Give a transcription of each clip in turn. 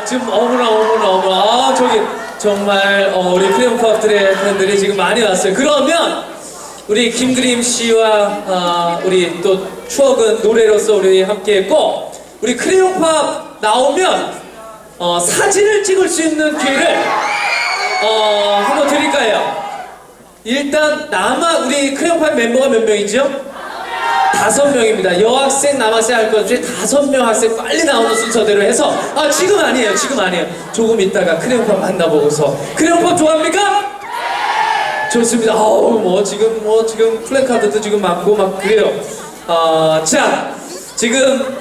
지금 어머나. 아, 저기 정말 우리 크레용팝들의 팬들이 지금 많이 왔어요. 그러면 우리 김그림 씨와 우리 또 추억은 노래로서 우리 함께했고, 우리 크레용팝 나오면 사진을 찍을 수 있는 기회를 한번 드릴까요? 일단 우리 크레용팝 멤버가 몇 명이죠? 5명입니다. 여학생, 남학생 할 것 중에 5명 학생 빨리 나오는 순서대로 해서 지금 아니에요. 조금 있다가 크레용팝 만나보고서. 크레용팝 좋아합니까? 좋습니다. 지금 플래카드도 지금 많고 막 그래요. 자, 지금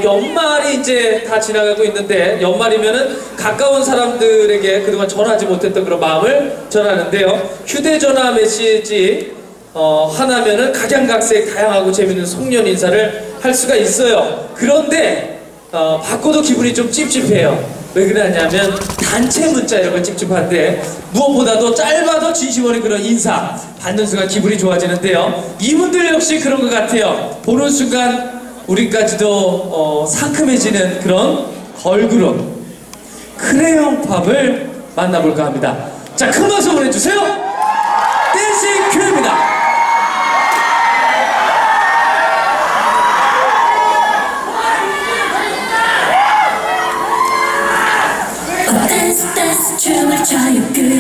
연말이 이제 다 지나가고 있는데, 연말이면은 가까운 사람들에게 그동안 전하지 못했던 그런 마음을 전하는데요. 휴대전화 메시지 하나면은 각양각색 다양하고 재밌는 송년 인사를 할 수가 있어요. 그런데 바꿔도 기분이 좀 찝찝해요. 왜 그러냐면 단체 문자 이런 건 찝찝한데, 무엇보다도 짧아도 진심 어린 그런 인사 받는 순간 기분이 좋아지는데요. 이분들 역시 그런 것 같아요. 보는 순간 우리까지도 상큼해지는 그런 걸그룹 크레용팝을 만나볼까 합니다. 자, 큰 박수 보내주세요. 댄싱 큐입니다. 댄스 춤을 춰요 그래.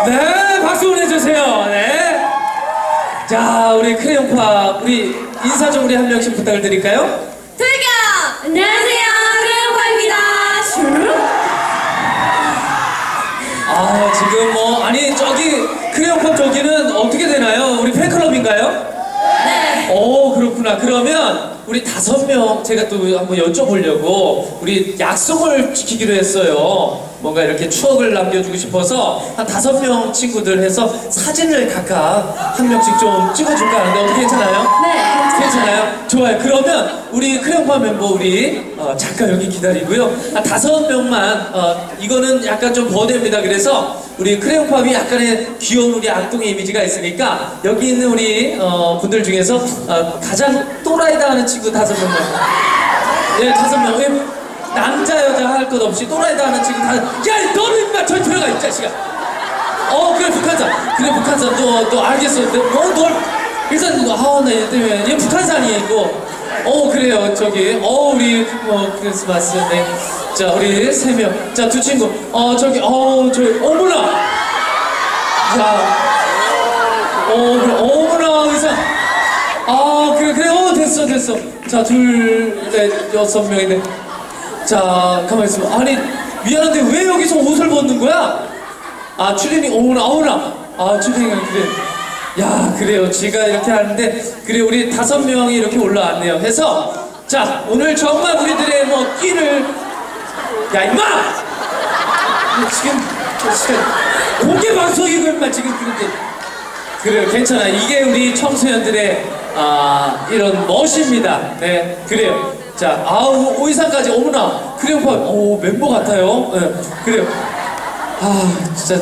네, 박수 보내주세요. 네. 자, 우리 크레용팝, 우리 인사 좀 우리 한 명씩 부탁을 드릴까요? 돌격! 안녕하세요, 크레용팝입니다. 지금 아니, 저기, 크레용팝 저기는 어떻게 되나요? 우리 팬클럽인가요? 네. 그렇구나. 그러면 우리 5명 제가 또 한번 여쭤보려고 우리 약속을 지키기로 했어요. 뭔가 이렇게 추억을 남겨주고 싶어서 한 5명 친구들 해서 사진을 각각 한 명씩 좀 찍어줄까 하는데 어떻게 괜찮아요? 네, 괜찮아요? 좋아요. 그러면 우리 크레용팝 멤버 우리 잠깐 여기 기다리고요. 한 5명만 이거는 약간 좀 거대입니다. 그래서 우리 크레용팝이 약간의 귀여운 우리 악동의 이미지가 있으니까 여기 있는 우리 분들 중에서 가장 또라이다 하는 친구 5명. 예, 5명. 남자 여자 할 것 없이 또라이다 하는 친구 다. 야, 너는 인마 저기 들어가 이 자식아. 그래 북한산. 그래 북한산. 너 알겠어. 널 일단 나 얘 때문에 얘 북한산이야 이거. 그래요 저기. 우리 크리스마스. 네. 자 우리 3명. 자 2 친구. 저기 어머나. 자. 그래 어머나 의상. 그래 됐어. 자 2, 4, 6명인데. 자 가만히 있으면. 아니 미안한데 왜 여기서 옷을 벗는 거야? 추리닝. 어머나. 추리닝 그래. 야 그래요 지가 이렇게 하는데. 그래 우리 5명이 이렇게 올라왔네요. 해서 자 오늘 정말 우리들의 끼를. 야 임마! 지금 공개 방송이고 임마 지금 그런데. 그래요 괜찮아. 이게 우리 청소년들의 이런 멋입니다. 네 그래요. 자 의상까지. 어머나 크레용팝 멤버 같아요. 네, 그래요. 진짜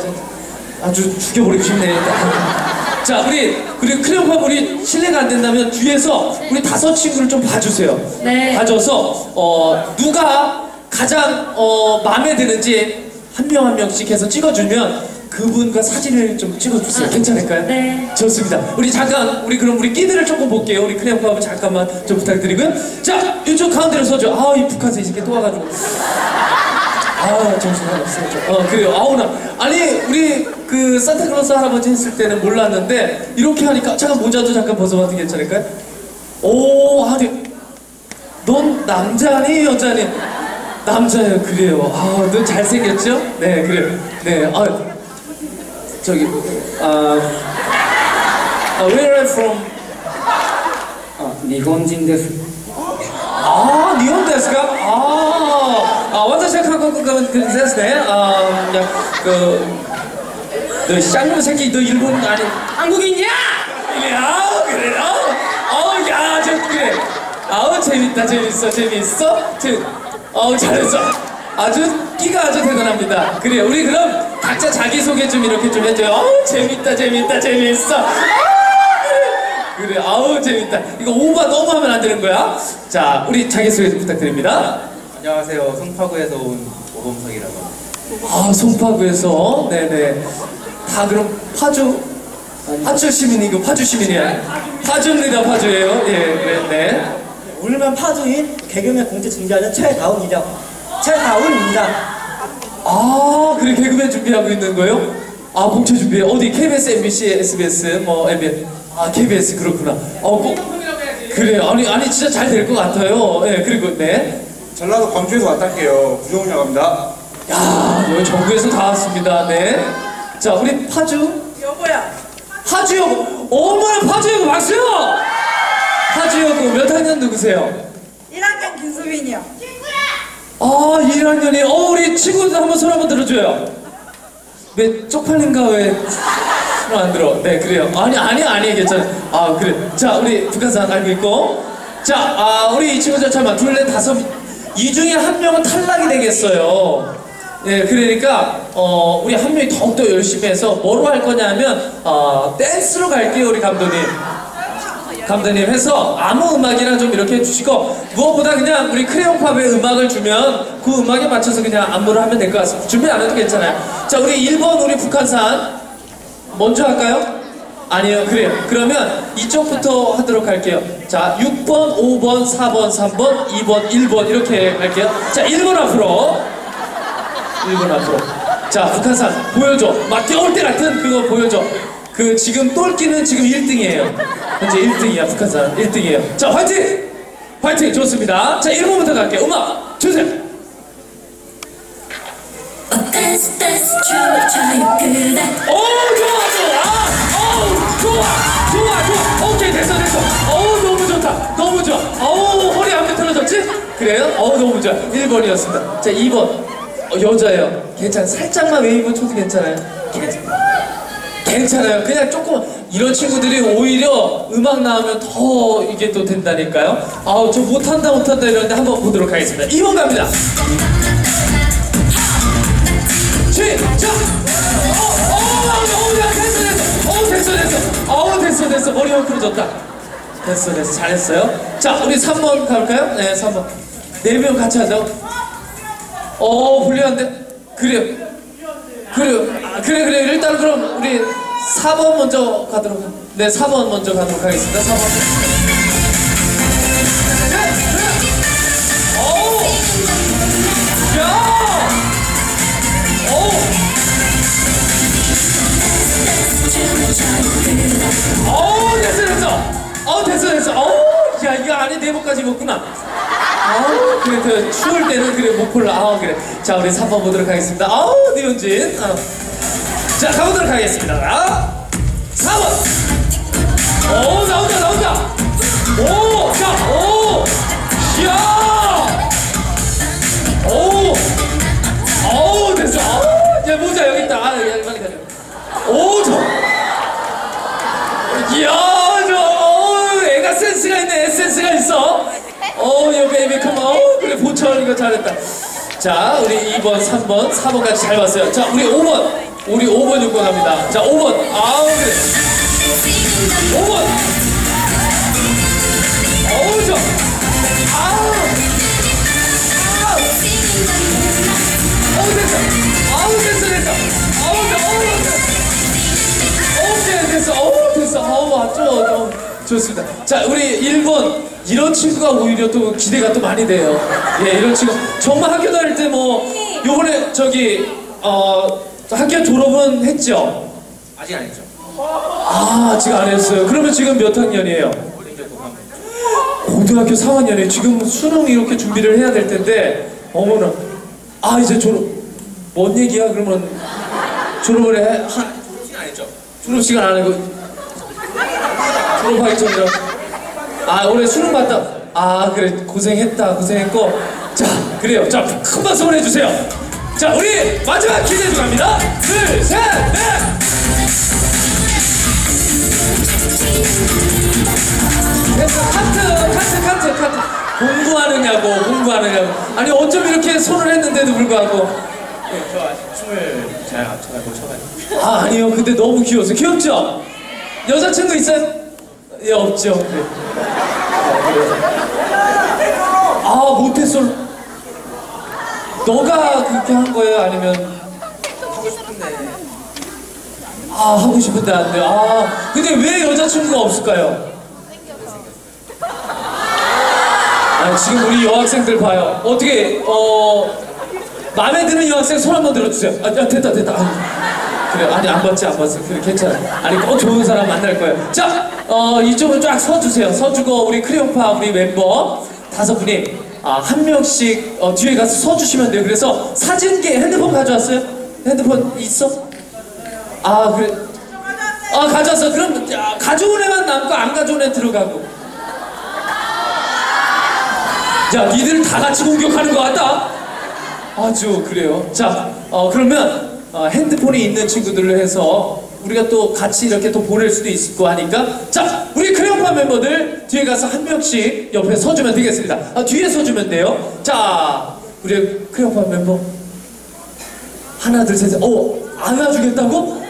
아주 죽여버리고 싶네. 자 우리 크레용팝 우리 실례가 안 된다면 뒤에서 우리 5 친구를 좀 봐주세요. 네. 봐줘서 누가 가장 마음에 드는지 한 명 한 명씩 해서 찍어주면 그분과 사진을 좀 찍어주세요. 괜찮을까요? 네. 좋습니다. 우리 잠깐 그럼 우리 끼들을 조금 볼게요. 우리 크레용팝 잠깐만 좀 부탁드리고요. 자 이쪽 가운데로 서죠. 이 북한에서 이 새끼 또 와가지고. 정신 하나없어요. 그래요. 아니 우리 그 산타클로스 할아버지 했을 때는 몰랐는데 이렇게 하니까 잠깐 모자도 잠깐 벗어봐도 괜찮을까요? 아니 넌 남자니 여자니? 남자예요. 그래요. 너 잘생겼죠? 네 그래요. 네 저기 Where are you from? 일본인 데스. 일본 데스가? 완전 한국은 그랬을 때 너 쌍놈 새끼 너 일본 아니 한국인이야? 그래요? 야 저 그래. 재밌다 재밌어. 잘했어. 아주 끼가 아주 대단합니다. 그래 우리 그럼 각자 자기소개 좀 이렇게 좀 해줘요. 재밌다 재밌어. 그래 재밌다. 이거 오바 너무 하면 안 되는 거야. 자 우리 자기소개 좀 부탁드립니다. 안녕하세요. 송파구에서 온 오범석이라고 합니다. 송파구에서. 네네. 다 그럼 파주 시민이고 파주 시민이야. 파주입니다. 파주예요. 예. 네. 울면 파주인 개그맨 공채 준비하는 최다운입니다. 그래 개그맨 준비하고 있는 거예요? 공채 준비해. 어디 KBS, MBC, SBS MBN. KBS 그렇구나. 그래요. 아니 진짜 잘 될 것 같아요. 예. 그리고 네. 전라도 광주에서 왔다게요. 구정훈이라고 합니다. 야 여기 전국에서 다 왔습니다. 네. 자 우리 파주 여보야. 파주 여고. 어머나 파주 여고 박수. 파주 여고 몇 학년 누구세요? 1학년 김수빈이요. 1학년이. 우리 친구들 한번 손 한번 들어줘요. 왜 쪽팔린가 왜 손 안 들어? 네 그래요. 아니 괜찮아. 그래. 자 우리 북한산 알고 있고. 자 우리 이 친구들 잠깐만 2, 4, 5 이 중에 한 명은 탈락이 되겠어요. 네 그러니까 우리 한 명이 더욱더 열심히 해서 뭐로 할 거냐면 댄스로 갈게요. 우리 감독님 해서 아무 음악이나 좀 이렇게 해주시고 무엇보다 그냥 우리 크레용팝의 음악을 주면 그 음악에 맞춰서 그냥 안무를 하면 될 것 같습니다. 준비 안 해도 괜찮아요. 자 우리 1번 우리 북한산 먼저 할까요? 아니요 그래요. 그러면 이쪽부터 하도록 할게요. 자 6번, 5번, 4번, 3번, 2번, 1번 이렇게 할게요. 자 1번 앞으로. 자 북한산 보여줘. 막 겨울 때 같은 그거 보여줘. 지금 똘끼는 지금 1등이에요. 현재 1등이야. 북한산 1등이에요. 자 화이팅! 좋습니다. 자 1번부터 갈게요. 음악 주세요. 댄스 춤을 춰요 그대. 좋아. 오케이 됐어. 너무 좋아. 허리 안 비틀어졌지? 그래요? 너무 좋아. 1번이었습니다. 자 2번 여자예요. 괜찮아. 살짝만 웨이브 쳐도 괜찮아요. 괜찮아요. 그냥 조금 이런 친구들이 오히려 음악 나오면 더 이게 또 된다니까요. 저 못한다 이러는데 한번 보도록 하겠습니다. 2번 갑니다. 시작! 됐어. 머리만 풀어줬다. 됐어, 잘했어요. 자, 우리 3번 가볼까요? 네, 3번. 4명 같이 하죠. 불리한데? 그래요. 그래. 일단 그럼 우리 4번 먼저 가도록. 네, 4번 먼저 가도록 하겠습니다. 4번. 됐어. 야, 이거 안에 4번까지 먹구나. 그래, 추울 때는 그래, 못 골라. 그래. 자, 우리 3번 보도록 하겠습니다. 니은진. 자, 가보도록 하겠습니다. 4번. 나온다. 됐어. 야, 모자 여기 있다. 빨리 가자. 애가 센스가 있네. 센스가 있어. 요 베이비 컴온. 그래, 보철 이거 잘했다. 자, 우리 2번, 3번, 4번까지 잘 봤어요. 자, 우리 5번. 우리 5번 6번 갑니다. 자, 5번. 그래. 5번. 좋아. 됐어. 좋습니다. 자, 우리 1번. 이런 친구가 오히려 또 기대가 또 많이 돼요. 예, 이런 친구. 정말 학교 다닐 때 요번에 학교 졸업은 했죠? 아직 안 했죠. 아직 안 했어요. 그러면 지금 몇 학년이에요? 고등학교 3학년이에요. 지금 수능 이렇게 준비를 해야 될 텐데, 어머나. 이제 졸업. 뭔 얘기야? 그러면 졸업을 해? 졸업식 안 했죠. 졸업 시간 안 하고 졸업하기 전이라. 올해 수능 봤다. 그래, 고생했고. 자, 그래요. 자, 큰 박수 보내주세요. 자, 우리 마지막 기대 들어갑니다. 둘, 셋, 넷. 됐어. 카트. 공부하느냐고. 아니, 어쩜 이렇게 손을 했는데도 불구하고. 저 아직 춤을 잘 안 춰가지고. 아니요. 근데 너무 귀여워서. 귀엽죠? 여자친구 있어요? 예, 없죠. 그래. 모태솔로. 너가 그렇게 한 거예요? 아니면? 하고 싶은데. 하고 싶은데 안 돼요. 근데 왜 여자친구가 없을까요? 지금 우리 여학생들 봐요. 어떻게, 마음에 드는 여학생 손 한번 들어주세요. 됐다. 그래, 안 봤지. 그래, 괜찮아. 꼭 좋은 사람 만날 거예요. 자, 이쪽으로 쫙 서주세요. 서주고, 우리 크레용파 우리 멤버 5분이, 한 명씩, 뒤에 가서 서주시면 돼요. 그래서 사진기, 핸드폰 가져왔어요? 핸드폰 있어? 그래. 가져왔어. 그럼, 가져온 애만 남고, 안 가져온 애 들어가고. 자, 니들 다 같이 공격하는 것 같다? 아주, 그래요. 자, 그러면, 핸드폰이 있는 친구들로 해서 우리가 또 같이 이렇게 또 보낼 수도 있고 하니까, 자, 우리 크레용파 멤버들 뒤에 가서 한 명씩 옆에 서주면 되겠습니다. 뒤에 서주면 돼요. 자, 우리 크레용파 멤버 하나 둘 셋. 안아주겠다고?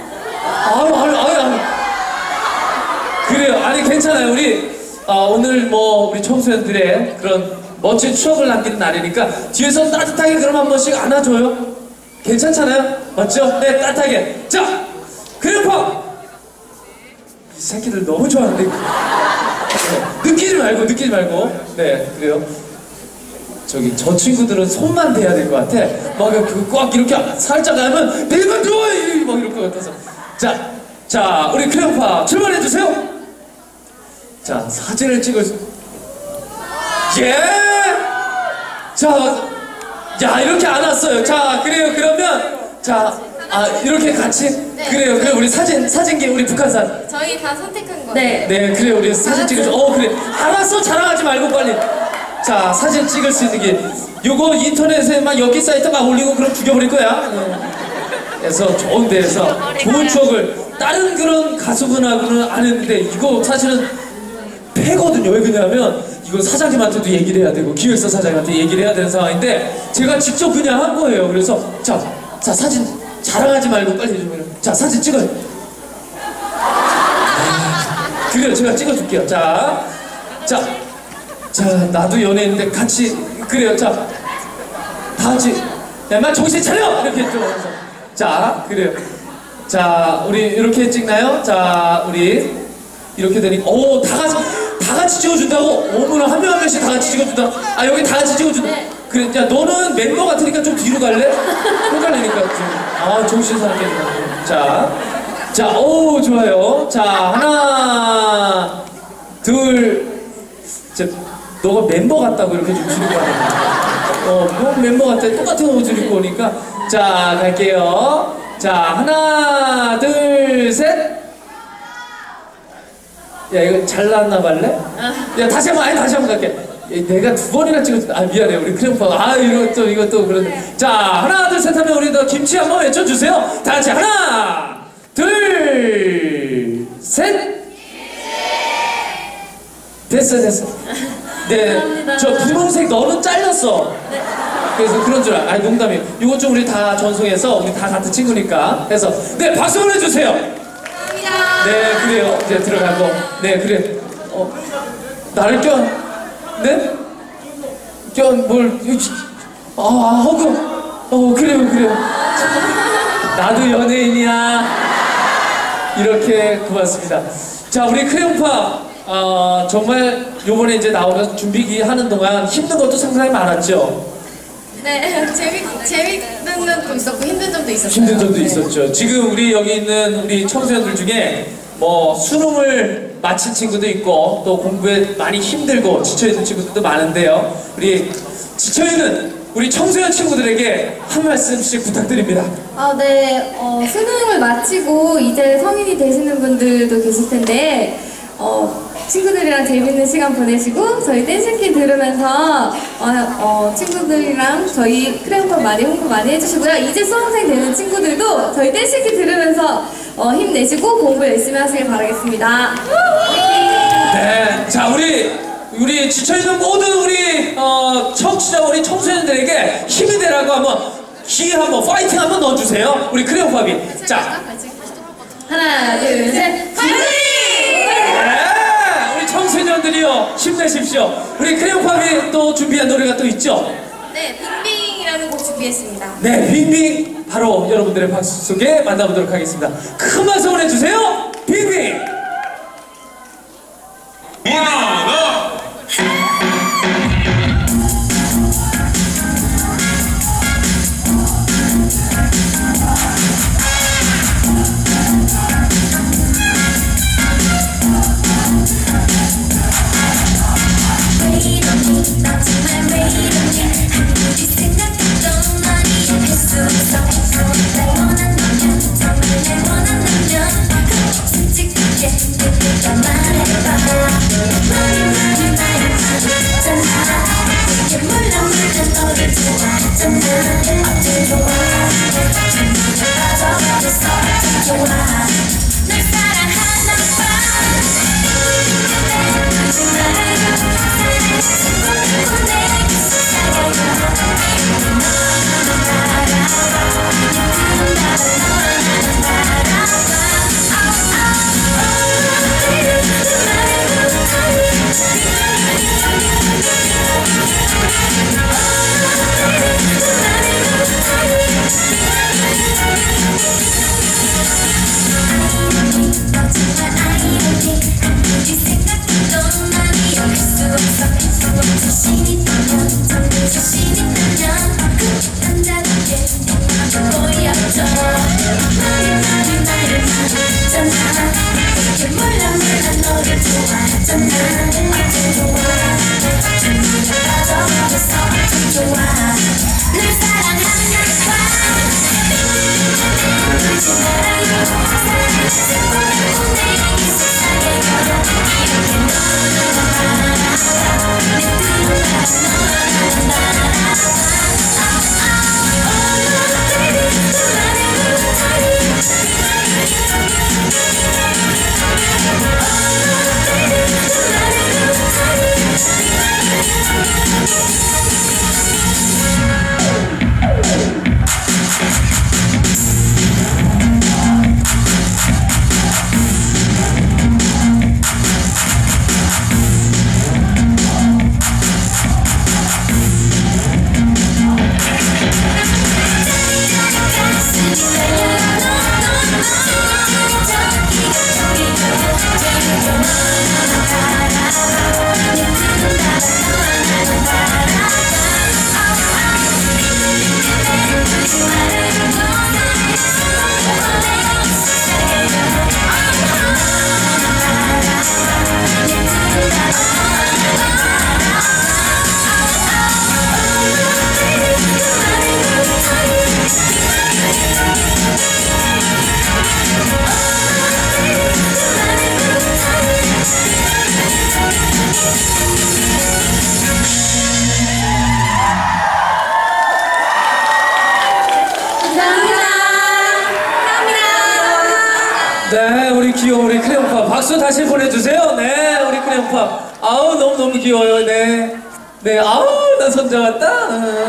그래요. 괜찮아요. 우리 오늘 우리 청소년들의 그런 멋진 추억을 남기는 날이니까 뒤에서 따뜻하게 그럼 한 번씩 안아줘요. 괜찮잖아요? 맞죠? 네, 따뜻하게. 자, 크레용파! 이 새끼들 너무 좋아하는데. 느끼지 말고. 네, 그래요. 저 친구들은 손만 대야 될 것 같아. 꽉 이렇게 살짝 하면 내가 좋아해! 막 이럴 것 같아서. 자, 우리 크레용파 출발해주세요. 자, 사진을 찍을 예! 자, 이렇게 안 왔어요. 자, 그래요. 그러면, 이렇게 같이. 네. 그래요. 우리 사진기, 우리 북한산. 저희 다 선택한 거예요. 네, 그래요. 우리 사진 찍어줘. 그래. 알았어. 자랑하지 말고 빨리. 자, 사진 찍을 수 있는 게. 요거 인터넷에 막 여기 사이트 막 올리고 그럼 죽여버릴 거야. 그래서 좋은 데에서 좋은 추억을. 다른 그런 가수분하고는 안 했는데, 이거 사실은 패거든요. 왜 그러냐면, 이거 사장님한테도 얘기를 해야 되고 기획사 사장님한테 얘기를 해야 되는 상황인데 제가 직접 그냥 한 거예요. 그래서 자 사진 자랑하지 말고 빨리 좀. 자, 사진 찍어요. 그래요. 제가 찍어줄게요. 자, 나도 연예인인데 같이 그래요. 자, 다 같이. 야, 마 정신 차려! 이렇게 좀 해서. 자, 그래요. 자, 우리 이렇게 찍나요? 자, 우리 이렇게 되니까 오, 다 같이 찍어준다고? 어머나 한 명 한 명씩 다 같이 찍어준다. 아, 여기 다 같이 찍어준다. 그래, 야, 너는 멤버 같으니까 좀 뒤로 갈래? 헷갈리니까 좀. 아, 정신 사납게. 자, 오, 좋아요. 자, 하나, 둘, 너가 멤버 같다고 이렇게 좀 주는 거 아니야? 뭐 멤버 같다. 똑같은 옷을 입고 오니까. 자, 갈게요. 자, 하나, 둘, 셋. 야, 이거 잘 나왔나 발래? 야, 다시 한번 갈게. 야, 내가 2번이나 찍었어. 아, 미안해. 우리 크림파. 아, 이것도 그런데. 자, 하나, 둘, 셋 하면 우리 더 김치 한번 외쳐주세요. 다 같이 하나, 둘, 셋. 됐어. 네, 감사합니다. 저 분홍색 너는 잘렸어. 네. 그래서 그런 줄 아니 농담이에요. 이거 좀 우리 다 전송해서 우리 다 같은 친구니까 해서 네 박수 보내주세요. 감사합니다. 네 그래요. 이제 들어가고 네 그래. 나를 네? 허그. 그래요. 나도 연예인이야. 이렇게 고맙습니다. 자 우리 크레용파 정말 요번에 이제 나오면서 준비기 하는 동안 힘든 것도 상당히 많았죠. 네, 재밌는 점도 있었고 힘든 점도 있었어요. 힘든 점도 있었죠. 지금 우리 여기 있는 우리 청소년들 중에 뭐 수능을 마친 친구도 있고 또 공부에 많이 힘들고 지쳐있는 친구들도 많은데요. 우리 지쳐있는 우리 청소년 친구들에게 한 말씀씩 부탁드립니다. 네, 수능을 마치고 이제 성인이 되시는 분들도 계실 텐데 친구들이랑 재밌는 시간 보내시고 저희 댄스키 들으면서 친구들이랑 저희 크레용팝 많이 홍보 많이 해주시고요. 이제 수험생 되는 친구들도 저희 댄스키 들으면서 힘내시고 공부 열심히 하시길 바라겠습니다. 네, 자 우리 지쳐있는 모든 우리 청취자 우리 청소년들에게 힘이 되라고 한번 기회 한번 파이팅 한번 넣어주세요. 우리 크레용팝이 자 하나, 둘, 셋, 파이팅! 청소년들이요 힘내십시오. 우리 크레용팝이 또 준비한 노래가 또 있죠? 네, 빙빙이라는 곡 준비했습니다. 네, 빙빙 바로 여러분들의 박수 속에 만나보도록 하겠습니다. 큰 박수 보내주세요. 빙빙. 솔직하게 말해봐. 네, 우리 귀여운 우리 크레용팝 박수 다시 보내주세요. 네, 우리 크레용팝. 아우 너무 귀여워요. 네, 네, 아우 나 손 잡았다.